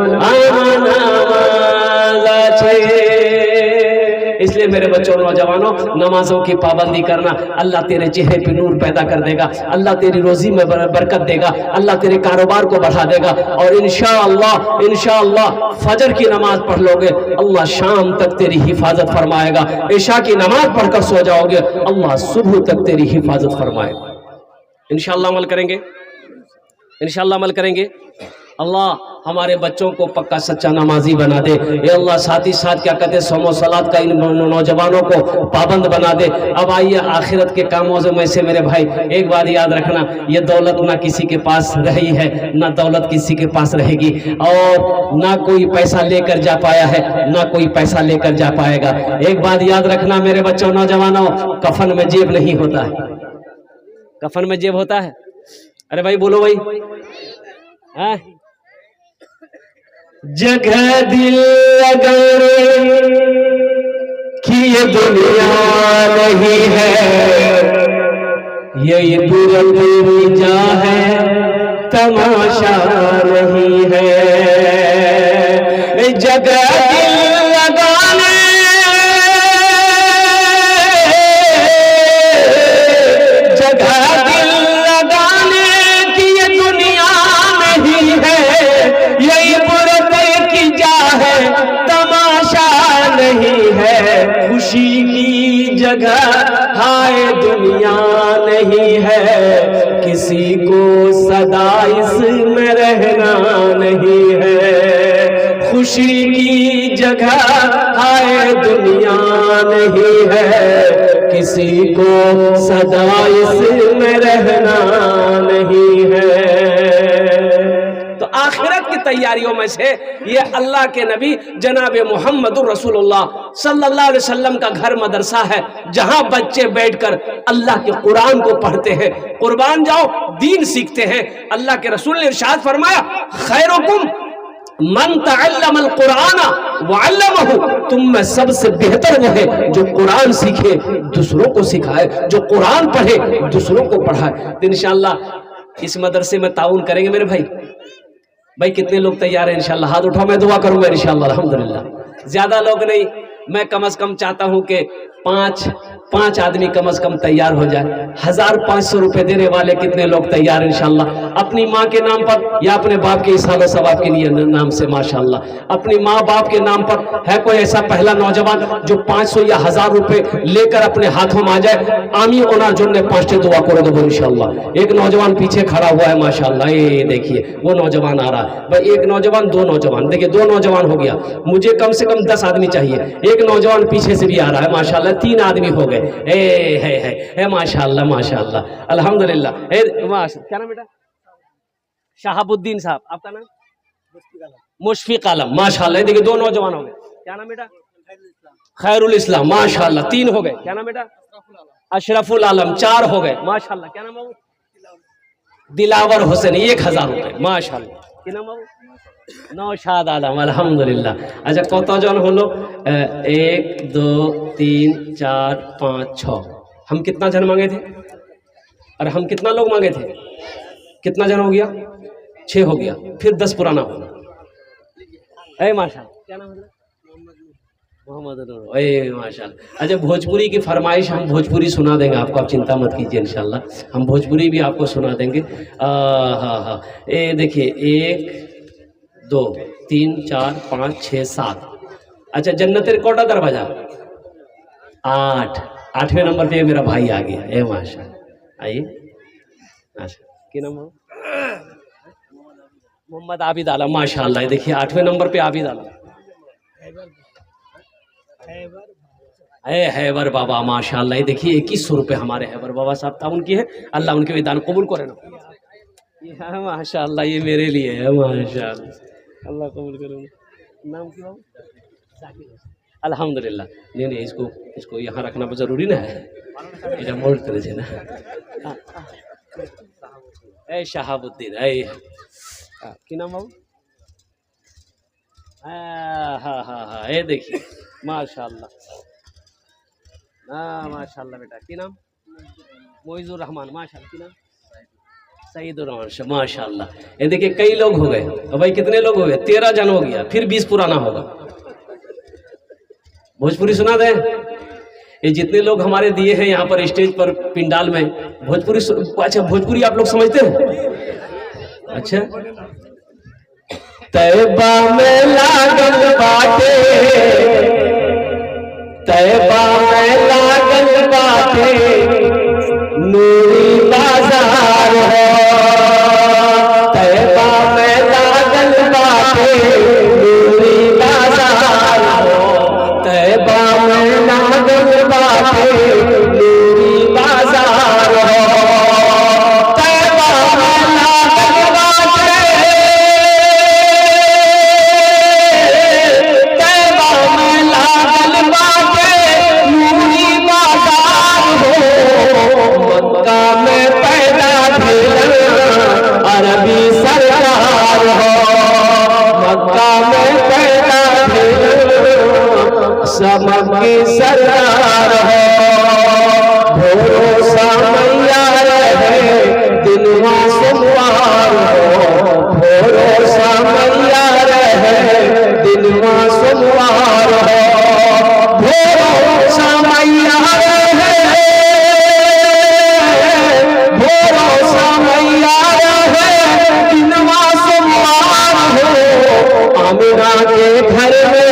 [SPEAKER 1] इसलिए मेरे बच्चों नौजवानों, नमाजों की पाबंदी करना, अल्लाह तेरे चेहरे पे नूर पैदा कर देगा, अल्लाह तेरी रोजी में बरकत देगा, अल्लाह तेरे कारोबार को बढ़ा देगा। और इंशाअल्लाह फजर की नमाज पढ़ लोगे, अल्लाह शाम तक तेरी हिफाजत फरमाएगा। इशा की नमाज पढ़कर सो जाओगे, अल्लाह सुबह तक तेरी हिफाजत फरमाएगा। इंशाअल्लाह अमल करेंगे, इंशाअल्लाह अमल करेंगे। अल्लाह हमारे बच्चों को पक्का सच्चा नमाजी बना दे। ये अल्लाह साथ ही साथ क्या कहते हैं सोमो सलात का इन नौजवानों को पाबंद बना दे। अब आइए आखिरत के कामों में से मेरे भाई एक बात याद रखना, ये दौलत ना किसी के पास रही है, ना दौलत किसी के पास रहेगी, और ना कोई पैसा लेकर जा पाया है, ना कोई पैसा लेकर जा पाएगा। एक बात याद रखना मेरे बच्चों नौजवानों, कफन में जेब नहीं होता है, कफन में जेब होता है। अरे भाई बोलो भाई, हाँ? जगह दिल लगाने की ये दुनिया नहीं है, ये पूरी जा है, तमाशा नहीं है। जगह दिल लगाने खुशी की जगह हाय दुनिया नहीं है, किसी को सदा इसमें रहना नहीं है। खुशी की जगह हाय दुनिया नहीं है, किसी को सदा इसमें रहना नहीं है। तो आखिरत की तैयारियों में से ये अल्लाह के नबी जनाब मोहम्मदुर रसूलुल्लाह सल्लल्लाहु अलैहि वसल्लम का घर मदरसा है, जहां बच्चे बैठकर अल्लाह के कुरान को पढ़ते हैं, कुर्बान जाओ दीन सीखते हैं। अल्लाह के रसूल ने इरशाद फरमाया, खैरुकुम मन तअल्लमल कुरान व अल्लमहु, तुम में सबसे बेहतर वो है जो कुरान सीखे दूसरों को सिखाए, जो कुरान पढ़े दूसरों को पढ़ाए। तो इंशाअल्लाह इस मदरसे में ताउन करेंगे मेरे भाई। कितने लोग तैयार हैं इंशाअल्लाह? हाथ उठाओ, मैं दुआ करूंगा इंशाअल्लाह। अल्हम्दुलिल्लाह, ज्यादा लोग नहीं, मैं कम से कम चाहता हूं कि पांच आदमी कम से कम तैयार हो जाए। 1500 रुपए देने वाले कितने लोग तैयार इंशाल्लाह, अपनी माँ के नाम पर या अपने बाप के इसाले सवाब के लिए नाम से माशाल्लाह, अपनी माँ बाप के नाम पर है कोई ऐसा पहला नौजवान जो 500 या 1000 रुपए लेकर अपने हाथों में आ जाए। आमी ओना जो ने 5 दुआ कर दो इंशाल्लाह। एक नौजवान पीछे खड़ा हुआ है माशाल्लाह, ये देखिए वो नौजवान आ रहा है भाई। एक नौजवान, दो नौजवान, देखिए 2 नौजवान हो गया, मुझे कम से कम 10 आदमी चाहिए। एक नौजवान पीछे से भी आ रहा है माशाल्लाह, 3 आदमी हो गए। है माशाल्लाह माशाल्लाह अल्हम्दुलिल्लाह। क्या नाम बेटा? शहाबुद्दीन साहब, आपका नाम? मुशफिक आलम माशाल्लाह। देखिए 2 नौजवान हो गए। क्या नाम बेटा? खैरुल इस्लाम माशाल्लाह। 3 हो गए। क्या नाम बेटा? अशरफुल आलम। 4 हो गए माशाल्लाह। क्या नाम है? दिलावर हुसैन। 1000 रुपए माशाल्लाह। क्या नाम है? नौशाद आलम अल्हम्दुलिल्लाह। अच्छा कतजन हलो? 1 2 3 4 5 6। हम कितना जन मांगे थे? अरे हम कितना लोग मांगे थे? कितना जन हो गया? 6 हो गया। फिर 10 पुराना होगा। ए माशाल्लाह। क्या नाम है? मोहम्मद नूर। ए माशाल्लाह। अच्छा भोजपुरी की फरमाइश, हम भोजपुरी सुना देंगे आपको, आप चिंता मत कीजिए इंशाल्लाह, हम भोजपुरी भी आपको सुना देंगे। हाँ, ये देखिए 1 2 3 4 5 6 7। अच्छा जन्नतेर कोटा दरवाजा? 8। 8वें नंबर पे मेरा भाई आ गया। ए माशाल्लाह, आइए। अच्छा क्या नाम है? मोहम्मद आबिद आलम माशाल्लाह। देखिए 8वें नंबर पे आबिद आलम। हैबर बाबा माशाल्लाह। ये देखिए 2100 रुपये हमारे हैबर बाबा साहब ताउन की है। अल्लाह उनके विधान कबूल करे ना माशाल्लाह। ये मेरे लिए है माशाल्लाह, अल्लाह कबूल करे। नाम क्या? अल्हम्दुलिल्लाह। नहीं इसको यहाँ रखना जरूरी ना है, এটা মোড় করেছে না। এই শাহাবুদ্দিন। এই কি নাম বাবু? हाँ, ये देखिए माशाल्लाह। माशाल्लाह बेटा। की नाम? मोइजुर रहमान माशाल्लाह। की नाम? सईदुर रहमान माशाल्लाह। ये देखिए कई लोग हो गए। अब भाई कितने लोग हो गए? 13 जन हो गया। फिर 20 पुराना होगा। भोजपुरी सुना दें? ये जितने लोग हमारे दिए हैं यहाँ पर स्टेज पर पिंडाल में, भोजपुरी। अच्छा भोजपुरी आप लोग समझते हैं? अच्छा तैबा में लागल बाटे, तैबा में लागल बाटे, नूरी बाजार हो। तैबा में लागल बाटे, नूरी बाजार हो। तैबा में लागल बाटे, नूरी बाजार हो। तैबा में लागल बाटे, तैबा में लागल बाटे, नूरी बाजार हो। मक्का में पैदा भेल अरबी सरकार हो। मक्का में पैदा भेल समकी सरकार हो। भरोसा मैया रहे दिनवा सोमवार हो। भरोसा मैया रहे दिनवा सोमवार हो। भरोसा मैया रहे, भरोसा मैया रहे दिनवा सोमवार हो। आमिना के घर में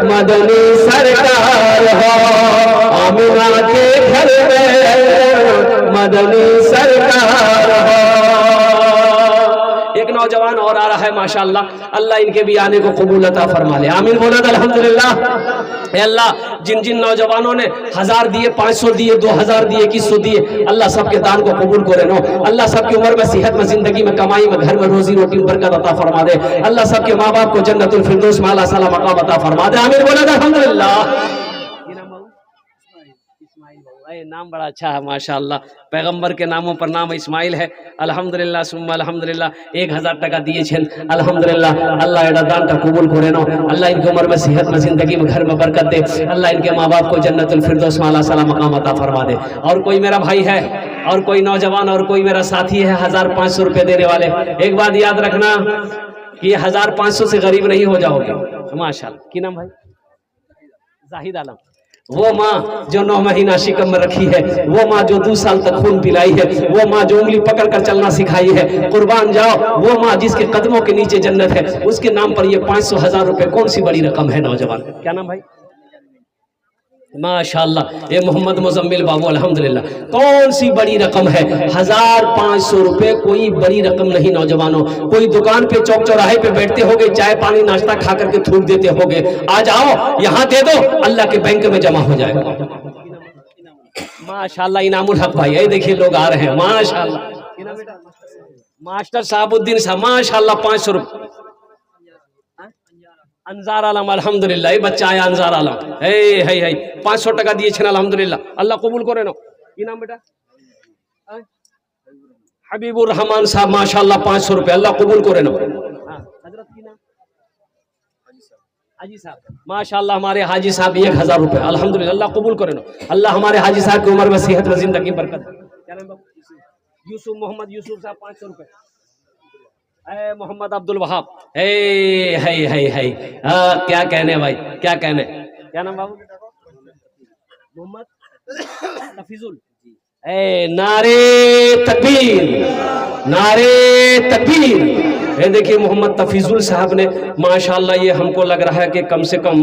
[SPEAKER 1] मदनी सरकार हो। आमिना के घर में मदनी सरकार हो। एक नौजवान और आ रहा है माशाल्लाह, अल्लाह इनके भी आने को कबूल अता फरमा ले। आमीन बोलो अल्हम्दुलिल्लाह। अल्लाह जिन जिन नौजवानों ने 1000 दिए, 500 दिए, 2000 दिए, 2100 दिए, अल्लाह सबके दान को कबूल करे नो। अल्लाह सबकी उम्र में, सेहत में, जिंदगी में, कमाई में, घर में, रोजी रोटी में बरकत अता फरमा दे। अल्लाह सबके माँ बाप को जन्नतुल फिरदौस में आला साला मकाम अता फरमा दे। आमीन बोलो अल्हम्दुलिल्लाह। नाम बड़ा अच्छा है माशाल्लाह। पैगंबर के नामों पर नाम इस्माइल है। अल्हम्दुलिल्लाह सुम्मा अल्हम्दुलिल्लाह। 1000 টাকা दिए अल्हम्दुलिल्लाह। अल्लाह एडा दान का कबूल करे नो। अल्लाह इनकी उम्र में, सेहत में, जिंदगी में, घर में बरकत दे। अल्लाह इनके माँ बाप को जन्नतुल फिरदौस में आला साला मकाम अता फरमा दे। और कोई मेरा भाई है, और कोई नौजवान, और कोई मेरा साथी है 1500 रुपये देने वाले, एक बात याद रखना कि 1500 से गरीब नहीं हो जाओगे माशाल्लाह। की नाम भाई? जाहिद आलम, वो माँ जो 9 महीना शिकम में रखी है, वो माँ जो 2 साल तक खून पिलाई है, वो माँ जो उंगली पकड़ कर चलना सिखाई है, कुर्बान जाओ, वो माँ जिसके कदमों के नीचे जन्नत है, उसके नाम पर ये 500,000 रुपए कौन सी बड़ी रकम है नौजवान? क्या नाम भाई? माशाल्लाह, ये मोहम्मद मुजम्मिल बाबू अल्हम्दुलिल्लाह, कौन सी बड़ी रकम है? 1500 रुपए कोई बड़ी रकम नहीं नौजवानों। कोई दुकान पे चौक चौराहे पे बैठते होगे, चाय पानी नाश्ता खा करके थूक देते होगे, आ जाओ यहाँ दे दो, अल्लाह के बैंक में जमा हो जाएगा। माशाल्लाह इनामुल हक भाई, ये देखिए लोग आ रहे हैं माशाल्लाह। मास्टर साहबुद्दीन साहब माशाल्लाह 500 रुपए। अंजार आलम अल्हम्दुलिल्लाह, ये बच्चा आया अंजार आलम, है 500 टका दिए छेन अल्हम्दुलिल्लाह, अल्लाह कबूल करे नो। की नाम बेटा? हबीबुर रहमान साहब माशाल्लाह 500 रुपए, अल्लाह कबूल करे नो। हजरत की नाम? हाजी साहब माशाल्लाह, हमारे हाजी साहब 1000 रुपए अल्हम्दुलिल्लाह, अल्लाह कबूल करे नो। अल्लाह हमारे हाजी साहब की उम्र में सेहत में जिंदगी बरकत। क्या नाम बाबू? यूसुफ, मोहम्मद यूसुफ साहब 500 रुपए। मोहम्मद अब्दुल वहाब, है क्या कहने भाई, क्या कहने। क्या नाम बाबू? मोहम्मद तफीजुल। नारे तकबीर, नारे तकबीर। ये देखिए मोहम्मद तफीजुल साहब ने माशाल्लाह, ये हमको लग रहा है कि कम से कम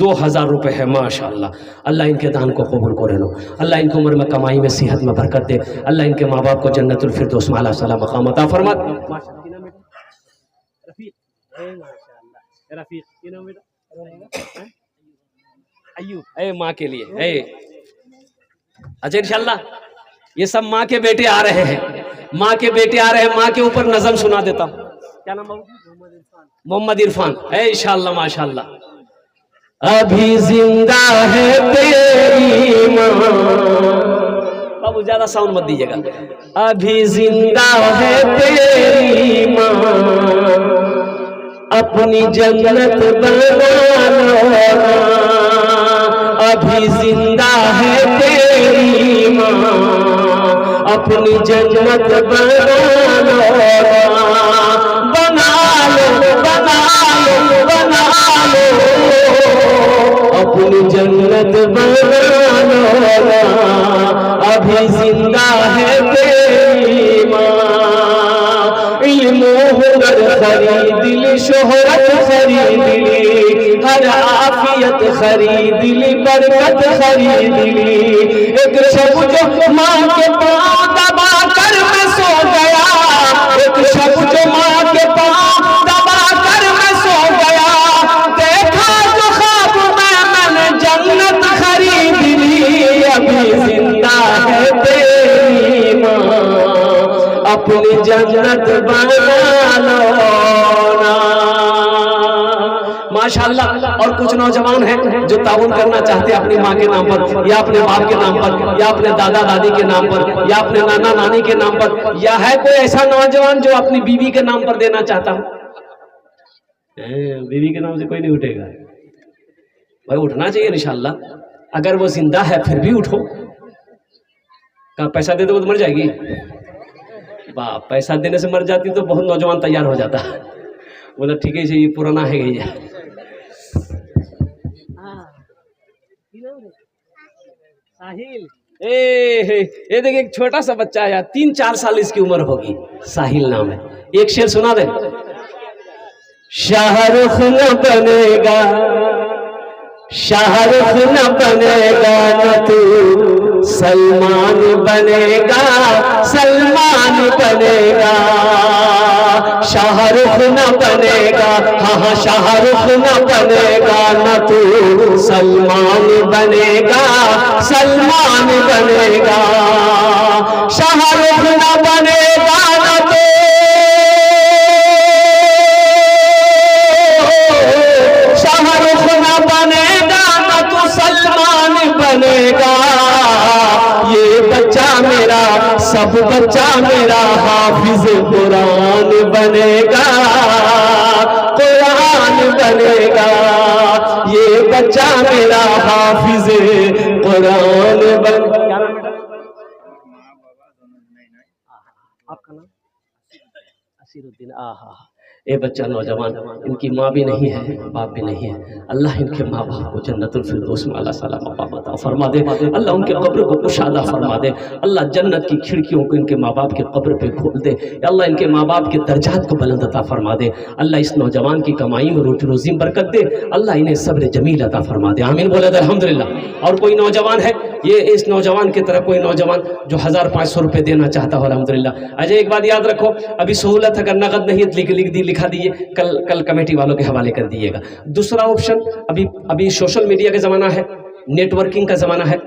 [SPEAKER 1] 2000 रुपए है माशाल्लाह। अल्लाह इनके दान को कबूल करे लो, अल्लाह इनको उम्र में कमाई में सेहत में बरकत दे, अल्लाह इनके माँ बाप को जन्नतुल फिरदौस में आला मकाम अता फरमा। अय्यूब, माँ के लिए अच्छा इंशाल्लाह ये सब माँ के बेटे आ रहे हैं, माँ के बेटे आ रहे हैं। माँ के ऊपर नज़म सुना देता हूँ। क्या नाम बाबू? मोहम्मद इरफान, इंशाल्लाह माशाल्लाह। अभी जिंदा है तेरी माँ, बाबू ज्यादा साउंड मत दीजिएगा। अभी जिंदा है तेरी माँ, अपनी जन्नत बना लो। अभी जिंदा है तेरी माँ, अपनी जन्नत बना लो, बना लो, बना लो, बना लो, अपनी जन्नत बना लो। अभी जिंदा है तेरी माँ, इल्म हुनर खरीद ली, शोहरत खरीद ली, हर आफियत खरीद ली, बरकत खरीद ली। एक शब जो माँ के पाँव दबा कर मैं सो गया, एक शब जो माँ के पाँव दबा कर मैं सो गया, देखा जो ख्वाब मैंने जन्नत खरीद ली। अभी जिंदा है तेरी माँ, अपनी जन्नत बना लो ना। माशाल्लाह। और कुछ नौजवान हैं जो ताउन करना चाहते हैं अपनी माँ के नाम पर, या अपने बाप के नाम पर, या अपने दादा दादी के नाम पर, या अपने नाना नानी के नाम पर, या है कोई ऐसा नौजवान जो अपनी बीवी के नाम पर देना चाहता हो? बीवी के नाम से कोई नहीं उठेगा भाई, उठना चाहिए इंशाल्लाह। अगर वो जिंदा है फिर भी उठो। कहा पैसा दे दो तो मर जाएगी? बाप, पैसा देने से मर जाती तो बहुत नौजवान तैयार हो जाता। बोला ठीक है ये पुराना है ये। साहिल, ये देखिए एक छोटा सा बच्चा है, 3-4 साल इसकी उम्र होगी, साहिल नाम है। एक शेर सुना दे। शाहरुख न बनेगा, शाहरुख न बनेगा न तू सलमान बनेगा, सलमान बनेगा। शाहरुख न बनेगा, हाँ शाहरुख न बनेगा न तू सलमान बनेगा, सलमान बनेगा। शाहरुख न बनेगा न तो शाहरुख न बनेगा न तू सलमान बनेगा। ये बच्चा मेरा, सब बच्चा मेरा हाफिज कुरान बनेगा, कुरान बनेगा। ये बच्चा मेरा हाफिज कुरान बन। क्या नाम बेटा? आपका नाम? असीरुद्दीन। आहा, ए बच्चा नौजवान, इनकी माँ भी नहीं है, बाप भी नहीं है, अल्लाह इनके माँ बाप को जन्नतुल फिरदौस में अल्लाह ताला मकाम अता फरमा दे, अल्लाह उनके कब्र को कुशादा फरमा दे, अल्लाह जन्नत की खिड़कियों को इनके माँ बाप के कब्र पे खोल दे, अल्लाह इनके माँ बाप के दर्जात को बुलंद अता फरमा दे, अल्लाह इस नौजवान की कमाई में रोटी रोजी में बरकत दे, अल्लाह इन्हें सब्र जमील अता फरमा दे, आमीन बोले अल्हम्दुलिल्लाह। और कोई नौजवान है, ये इस नौजवान की तरह कोई नौजवान जो 1500 रुपये देना चाहता हो, अल्हम्दुलिल्लाह। अजय एक बात याद रखो, अभी सहूलत अगर नगद नहीं लिखा दीजिए, कल कमेटी वालों के हवाले कर दीजिएगा। दूसरा ऑप्शन, अभी सोशल मीडिया का ज़माना है, नेटवर्किंग का ज़माना है,